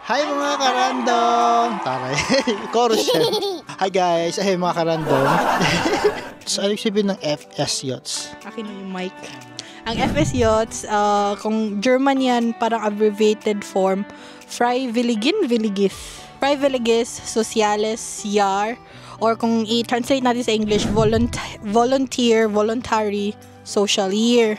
Hi mga karandom! Taray, chorus yan. Hi guys! Ay mga karandom. So, ano sabihin ng FS Yachts? Akin yung mic. Ang FS Yachts, kung German yan, parang abbreviated form, Freiwilliges. Freiwilliges Soziales Jahr, or kung i-translate natin sa English, voluntary social year.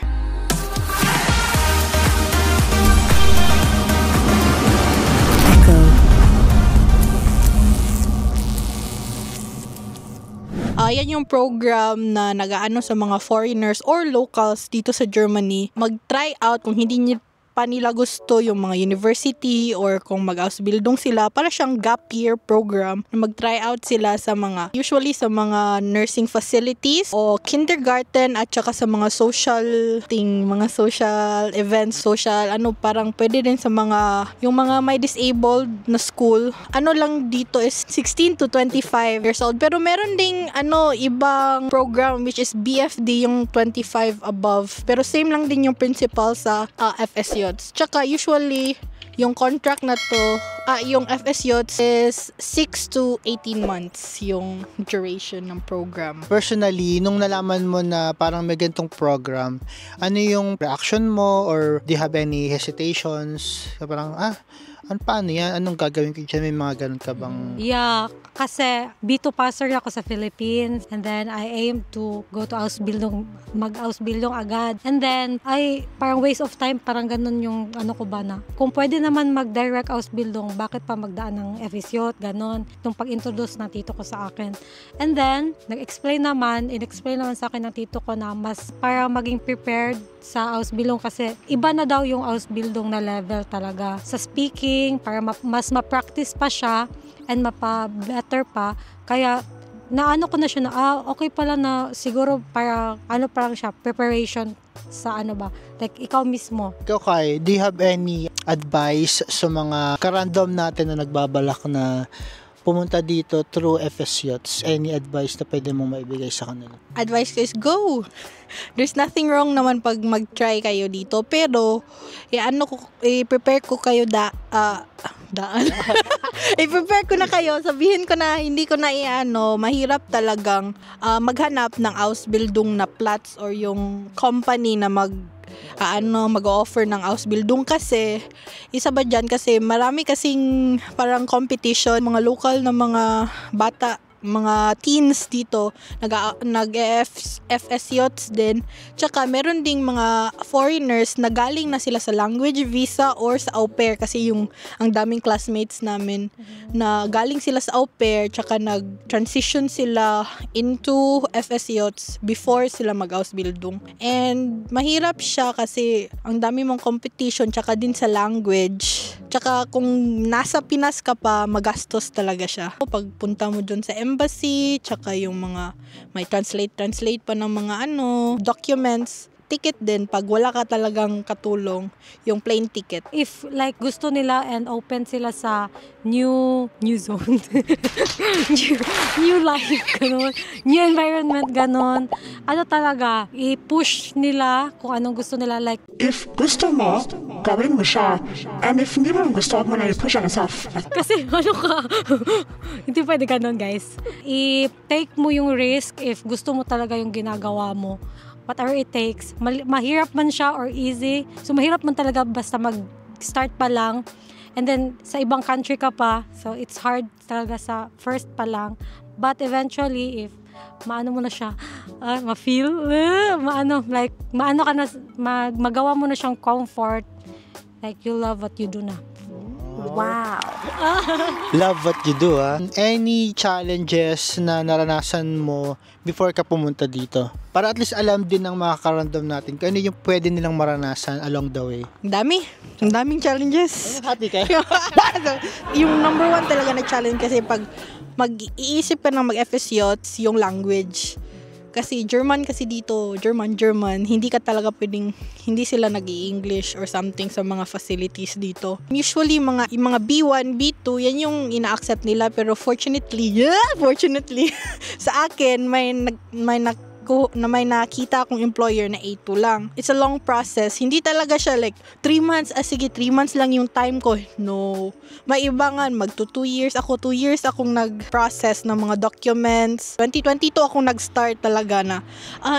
Yan yung program na nag-aano sa mga foreigners or locals dito sa Germany. Mag-try out kung hindi pa nila gusto yung mga university or kung mag-Ausbildung sila. Para siyang gap year program na mag-try out sila sa mga, usually sa mga nursing facilities o kindergarten at saka sa mga mga social events, parang pwede din sa mga, yung mga may disabled na school. Ano lang dito is 16 to 25 years old. Pero meron ding ibang program which is BFD, yung 25 above. Pero same lang din yung principle sa FS Yachts. Tsaka usually yung contract na to, yung FS Yachts is 6 to 18 months yung duration ng program. Personally, nung nalaman mo na parang may ganitong program, ano yung reaction mo or do you have any hesitations? Parang, paano yan? Anong gagawin ko dyan? May mga ganun ka bang? Yeah, kasi B2 passer ako sa Philippines and then I aim to go to Ausbildung, mag-Ausbildung agad. And then, parang waste of time, parang ganun yung ko ba na. Kung pwede naman mag-direct Ausbildung, bakit pa magdaan ng FSYOT, ganun. Itong pag-introduce na tito ko sa akin. And then, in-explain naman sa akin ng tito ko na mas para maging prepared sa Ausbildung kasi iba na daw yung Ausbildung na level talaga. Sa speaking, para mas ma-practice pa siya and mapa-better pa. Kaya naano ko na siya na okay pala na siguro para parang siya preparation sa like ikaw mismo. Ikaw Kai, do you have any advice sa mga karandom natin na nagbabalak na pumunta dito through FS Yachts? Any advice na pwede mong maibigay sa kanila? Advice ko is go! There's nothing wrong naman pag mag-try kayo dito. Pero, i-prepare ko kayo i-prepare ko na kayo. Sabihin ko na, hindi ko na mahirap talagang maghanap ng Ausbildung na plots or yung company na mag-offer ng Ausbildung kasi isa ba dyan kasi marami kasing parang competition, mga local na mga bata, mga teens dito nag-FS Yachts din. Tsaka meron ding mga foreigners na galing na sila sa language visa or sa au pair kasi ang daming classmates namin na galing sila sa au pair tsaka nag-transition sila into FS Yachts before sila mag-Ausbildung. And mahirap siya kasi ang dami mong competition tsaka din sa language. Tsaka kung nasa Pinas ka pa, magastos talaga siya. Pagpunta mo dun sa embassy, tsaka yung mga may translate pa ng mga documents, ticket din pag wala ka talagang katulong, yung plane ticket. If like gusto nila and open sila sa new zone, new life, ganun, new environment, ganun, talaga, i-push nila kung anong gusto nila. Like, if gusto mo, gawin mo siya. And if hindi mo gusto, mo na i-push yourself. Kasi hindi pwede ganun, guys. I-take mo yung risk if gusto mo talaga yung ginagawa mo. Whatever it takes. Mahirap man siya or easy. So, mahirap man talaga basta mag-start pa lang. And then, sa ibang country ka pa. So, it's hard talaga sa first pa lang. But eventually, if mo na siya, ma-feel, magawa mo na siyang comfort. Like, you love what you do na. Wow! Love what you do, Any challenges na naranasan mo before ka pumunta dito? Para at least alam din ng mga karandom natin kung ano yung pwede nilang maranasan along the way. Ang daming challenges. Happy kayo? Yung number one talaga na challenge kasi pag mag-iisip ka ng mag-FS Yachts, yung language. Kasi German kasi dito, German, hindi ka talaga pwedeng, hindi sila nag-i-English or something sa mga facilities dito. Usually, mga B1, B2, yan yung ina-accept nila. Pero fortunately, sa akin, may may nakita akong employer na A2 lang. It's a long process. Hindi talaga siya like 3 months, sige 3 months lang yung time ko. No. May iba nga, magto 2 years ako. 2 years akong nag-process ng mga documents. 2022 akong nag-start talaga na,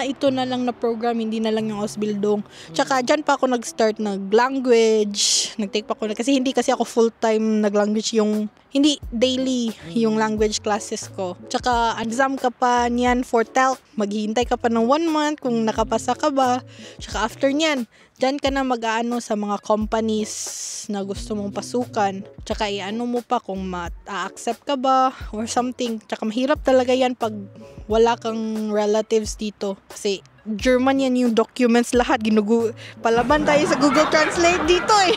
ito na lang na program, hindi na lang yung Ausbildung. Tsaka dyan pa ako nag-start nag-language. Nag-take pa ako, kasi hindi kasi ako full-time nag-language yung, hindi daily yung language classes ko. Tsaka exam ka pa niyan for TELC. Maghihintay ka pa ng 1 month kung nakapasa ka ba. Tsaka after niyan, dyan ka na mag-aano sa mga companies na gusto mong pasukan. Tsaka i-ano mo pa kung ma-accept ka ba or something. Tsaka mahirap talaga yan pag wala kang relatives dito. Kasi German yan yung documents lahat. Palaban tayo sa Google Translate dito eh.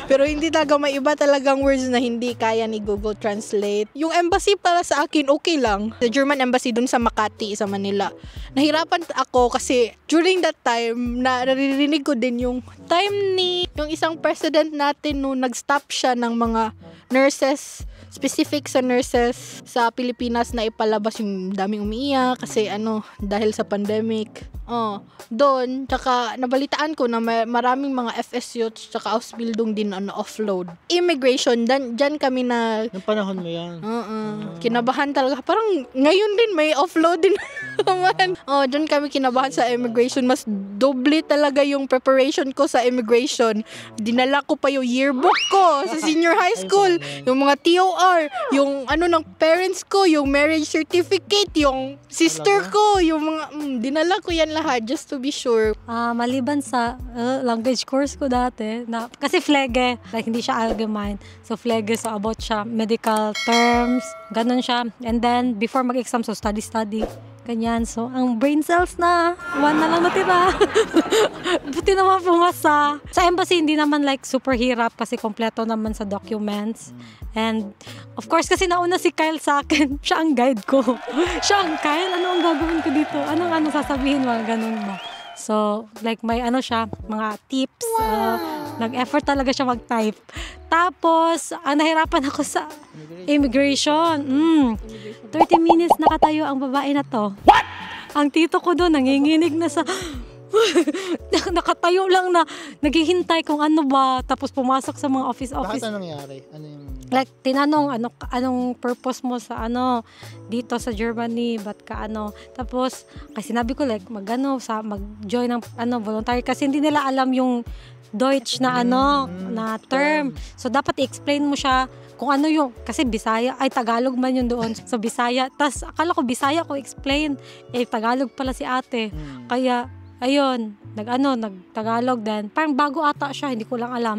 Pero hindi talaga, may iba talagang words na hindi kaya ni Google Translate. Yung embassy para sa akin, okay lang. The German embassy dun sa Makati, sa Manila. Nahirapan ako kasi during that time, naririnig ko din yung time ni yung isang president natin nung nag-stop siya ng mga nurses, specific sa nurses sa Pilipinas na ipalabas, yung daming umiiyak kasi dahil sa pandemic. Doon, tsaka nabalitaan ko na maraming mga FSU tsaka Ausbildung din offload. Immigration, dyan kami na Yung panahon mo yan. kinabahan talaga. Parang ngayon din may offload din naman. Dyan kami kinabahan sa immigration. Mas doble talaga yung preparation ko sa immigration. Dinala ko pa yung yearbook ko sa senior high school. Yung mga TOR, yung ng parents ko, yung marriage certificate, yung sister ko, yung mga, dinala ko yan lahat just to be sure. Maliban sa language course ko dati, kasi FLEGE, like hindi siya allgemein. So FLEGE, so about siya, medical terms, ganun siya. And then, before mag-exam, so study. Ganyan. So, ang brain cells na, 1 na lang natira. Buti naman pumasa. Sa embassy, hindi naman like super hirap kasi kompleto naman sa documents. And, of course, kasi nauna si Kyle sa akin. Siya ang guide ko. Siya ang, Kyle, ano ang gagawin ko dito? Anong sasabihin mo? Ganun ba? So, like may siya, mga tips. Nag-effort talaga siya mag-type. Tapos, nahirapan ako sa immigration. 30 minutes nakatayo ang babae na to. What? Ang tito ko doon, nanginginig na sa... nakatayo lang na naghihintay kung ano ba. Tapos pumasok sa mga office. Bakit anong nangyari? Ano yung... Like, tinanong, anong purpose mo sa dito sa Germany, ba't ka Tapos, kasi sinabi ko like, mag-join ng voluntary kasi hindi nila alam yung Deutsch na na term. So, dapat i-explain mo siya kung ano yung, kasi Bisaya, ay Tagalog man yun doon. So, Bisaya. Tas, akala ko Bisaya ko explain. Tagalog pala si ate. Kaya, ayun, nag-Tagalog din. Parang bago ata siya, hindi ko lang alam.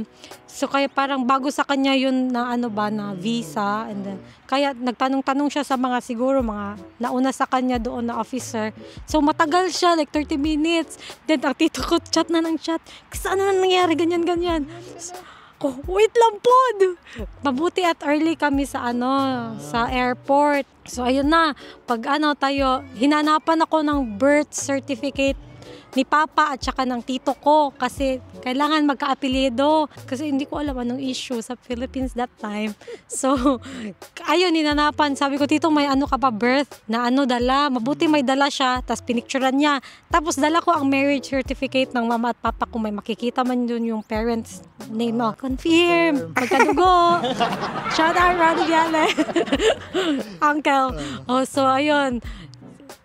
So, kaya parang bago sa kanya yun na na visa. And then, kaya nagtanong-tanong siya sa mga nauna sa kanya doon na officer. So, matagal siya, like 30 minutes. Then, ang tito ko, chat na ng chat. Kasi ano na nangyari, ganyan. So, wait lang po. Mabuti at early kami sa sa airport. So, ayun na. Pag tayo, hinanapan ako ng birth certificate ni Papa at saka ng tito ko kasi kailangan magka-apelyido kasi hindi ko alam anong issue sa Philippines that time. So, ayun, hinanapan. Sabi ko, tito, may ka pa birth na dala. Mabuti may dala siya. Tapos pinicturean niya. Tapos dala ko ang marriage certificate ng mama at papa ko. May makikita man yun yung parents name mo. Confirm. Magkadugo. Shout out, Ronnie Viale. Uncle. So, ayun.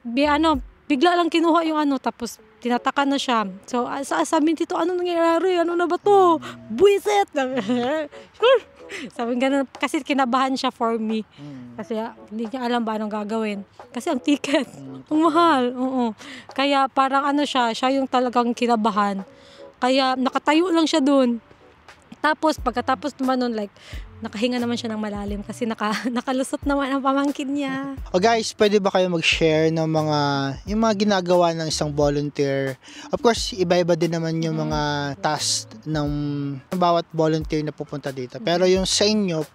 Bigla lang kinuha yung tapos tinataka na siya. So, sabi dito, ano nangyayari? Ano na ba to? Buisit! Sabi ganun, kasi kinabahan siya for me. Kasi hindi niya alam ba anong gagawin. Kasi ang ticket, ang mahal. Kaya parang siya yung talagang kinabahan. Kaya nakatayo lang siya dun. Tapos, pagkatapos naman nun, like, nakahinga naman siya ng malalim kasi nakalusot naman ang pamangkin niya. Guys, pwede ba kayo mag-share ng yung mga ginagawa ng isang volunteer? Of course, iba-iba din naman yung mga task ng bawat volunteer na pupunta dito. Pero yung sa inyo,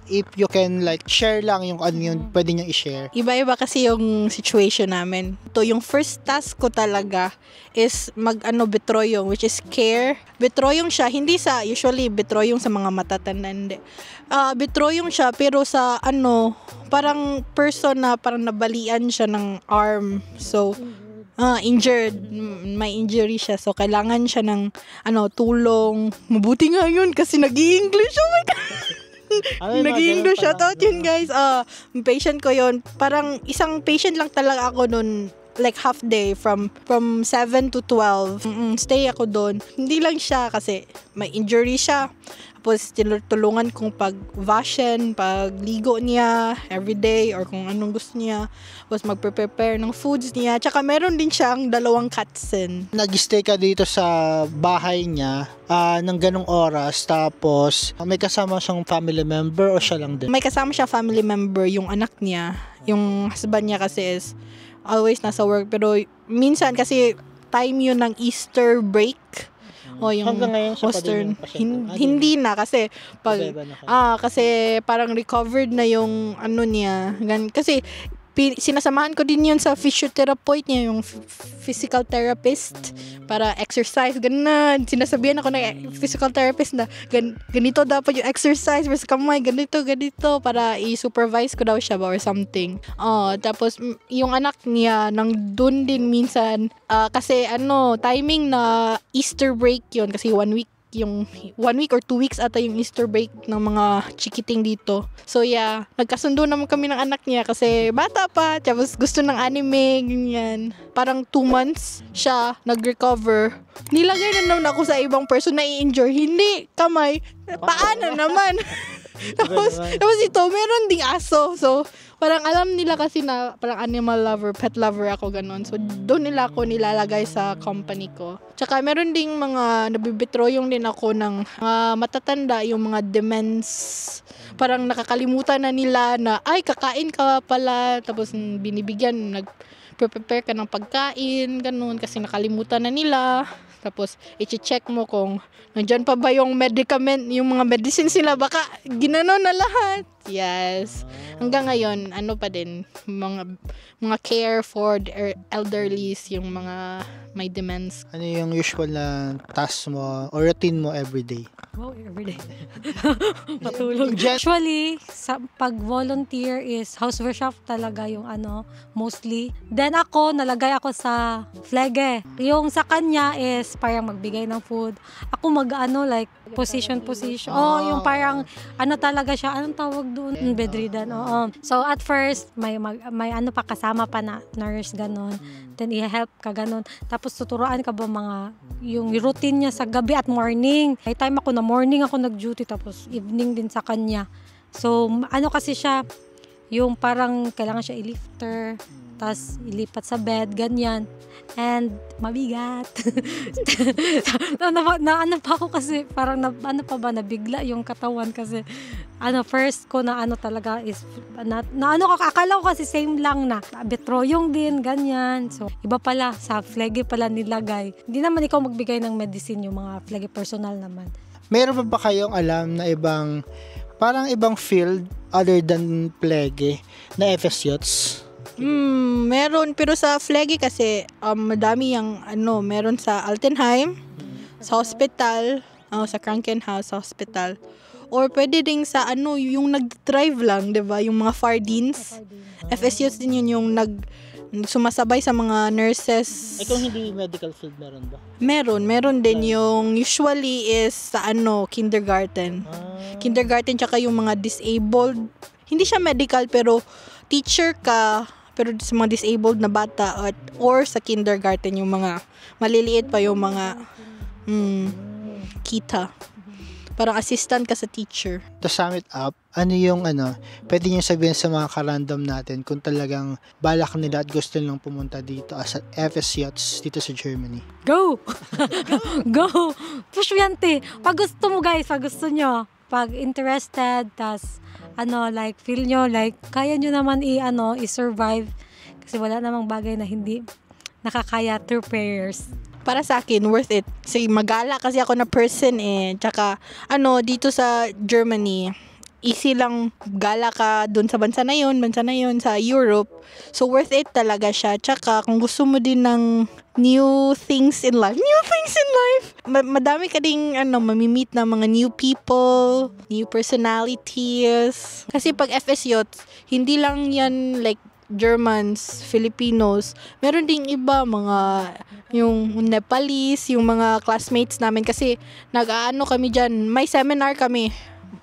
if you can like share lang yung yung pwede nyo i-share. Iba-iba kasi yung situation namin. Ito, yung first task ko talaga is betroyong, which is care. Betroyong siya, hindi sa, usually betroyong sa mga matatanda, hindi. Betroyong siya, pero sa parang person na parang nabalian siya ng arm. So, Injured. May injury siya. So, kailangan siya ng, tulong. Mabuti nga yun kasi nag-i-English. Oh my God! Nag-i-English. Shoutout yun, guys. Patient ko yun. Parang isang patient lang talaga ako nun. Like half day from 7 to 12. Stay ako doon. Hindi lang siya kasi may injury siya. Tapos tinutulungan kong pag-vashin, pagligo niya everyday or kung anong gusto niya. Tapos magpe-prepare ng foods niya. Tsaka meron din siyang 2 katsen. Nag-stay ka dito sa bahay niya ng ganong oras, tapos may kasama siyang family member o siya lang din? May kasama siya family member, yung anak niya. Yung husband niya kasi is always nasa work. Pero minsan kasi time yun ng Easter break. O yung hanggang ngayon siya pa din yung pasyente? Hindi na kasi kasi parang recovered na yung ano niya. Kasi sinasamahan ko din yun sa physiotherapist niya, yung physical therapist para exercise. Ganun. Sinasabihan ako ng physical therapist na ganito dapat yung exercise sa kamay, ganito para i-supervise ko daw siya ba or something. Tapos yung anak niya nandun din minsan kasi timing na Easter break yun kasi 1 week or 2 weeks ata yung Easter break ng mga chikiting dito. So yeah, nagkasundo naman kami ng anak niya kasi bata pa, tapos gusto ng anime, ganyan. Parang 2 months siya nag-recover. Nilagay na naman ako sa ibang person na i-injure. Hindi, kamay. Paano naman? tapos ito, meron ding aso. So, parang alam nila kasi na parang animal lover, pet lover ako, ganun. So, doon nila ako nilalagay sa company ko. Tsaka, meron ding mga nabibitroyong din ako ng matatanda, yung mga demens. Parang nakakalimutan na nila na, ay, kakain ka pala. Tapos, binibigyan, nag-prepare ka ng pagkain, ganun. Kasi nakalimutan na nila. Tapos, i-check mo kung nandyan pa ba yung medicament, yung mga medicines nila. Baka, ginano na lahat. Yes. Hanggang ngayon, pa din, mga care for the elderlies, yung mga may dementia. Ano yung usual na task mo or routine mo everyday? Wow, everyday. Patulog. Actually, sa pag-volunteer is house workshop talaga yung mostly. Then ako, nalagay ako sa flege. Yung sa kanya is parang magbigay ng food. Ako like position. Yung parang talaga siya. Anong tawag doon? Bedridden. So at first, may pa kasama pa na nurse ganon. Then i-help ka ganon. Tapos tuturuan ka ba yung routine niya sa gabi at morning. May time ako na morning ako nag-duty tapos evening din sa kanya. So kasi siya, yung parang kailangan siya i-lifter, tapos ilipat sa bed, ganyan. And mabigat. pa ako kasi parang nabigla yung katawan kasi first ko na talaga is akala ko kasi same lang na betroyong din, ganyan. So iba pala, sa flege pala nilagay. Hindi naman ikaw magbigay ng medicine, yung mga flege personal naman. Meron ba kayong alam na ibang field other than flege na FSYots? Meron, pero sa flege kasi madami yung meron sa Altenheim, sa hospital, sa Krankenhaus hospital, or pwede ding sa yung nag-drive lang, 'di ba? Yung mga Fardins. FSYots din yun, yung sumasabay sa mga nurses. Kung hindi medical field, meron ba? Meron din yung usually is sa kindergarten. Kindergarten tsaka yung mga disabled. Hindi siya medical pero teacher ka, pero sa mga disabled na bata or sa kindergarten, yung mga maliliit pa, yung mga kita. Parang assistant ka sa teacher. To sum it up, ano yung pwede nyo sabihin sa mga karandom natin kung talagang balak nila at gusto nilang pumunta dito as FSYots dito sa Germany? Go! Go! Push yan, te. Pag gusto mo, guys, pag gusto nyo, pag interested, tas feel nyo, kaya nyo naman i-survive kasi wala namang bagay na hindi nakakaya through prayers. Para sa akin, worth it. Kasi magala kasi ako na person Tsaka, dito sa Germany, easy lang gala ka dun sa bansa na yun, sa Europe. So, worth it talaga siya. Tsaka, kung gusto mo din ng new things in life, madami ka ding, mamimit na mga new people, new personalities. Kasi pag FSYots, hindi lang yan Germans, Filipinos. Meron ding iba, mga yung Nepalese, yung mga classmates namin kasi nag-aano kami dyan. May seminar kami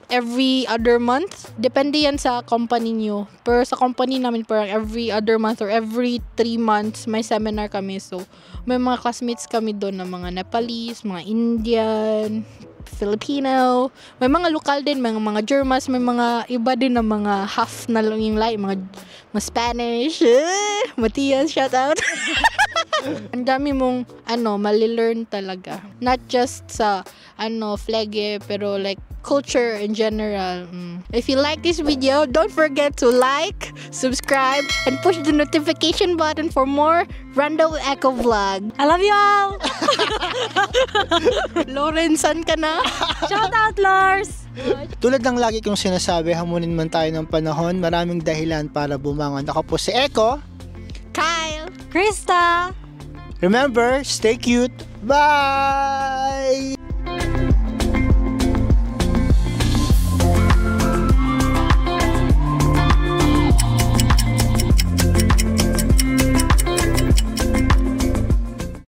every other month. Depende yan sa company nyo. Pero sa company namin parang every other month or every 3 months may seminar kami. So, may mga classmates kami doon na mga Nepalese, mga Indian, Filipino. May mga lokal din, mga Germans, may mga iba din na mga half na lang yung like, mga Spanish. Matias, shout out. Ang dami mong malilearn talaga. Not just sa flege, pero like culture in general. If you like this video, don't forget to like, subscribe, and push the notification button for more Random Echo Vlog. I love you all! Lauren, san ka na? Shout out, Lars! Tulad ng lagi kong sinasabi, hamunin man tayo ng panahon, maraming dahilan para bumangon. Ako po si Echo. Kyle! Krista! Remember, stay cute. Bye!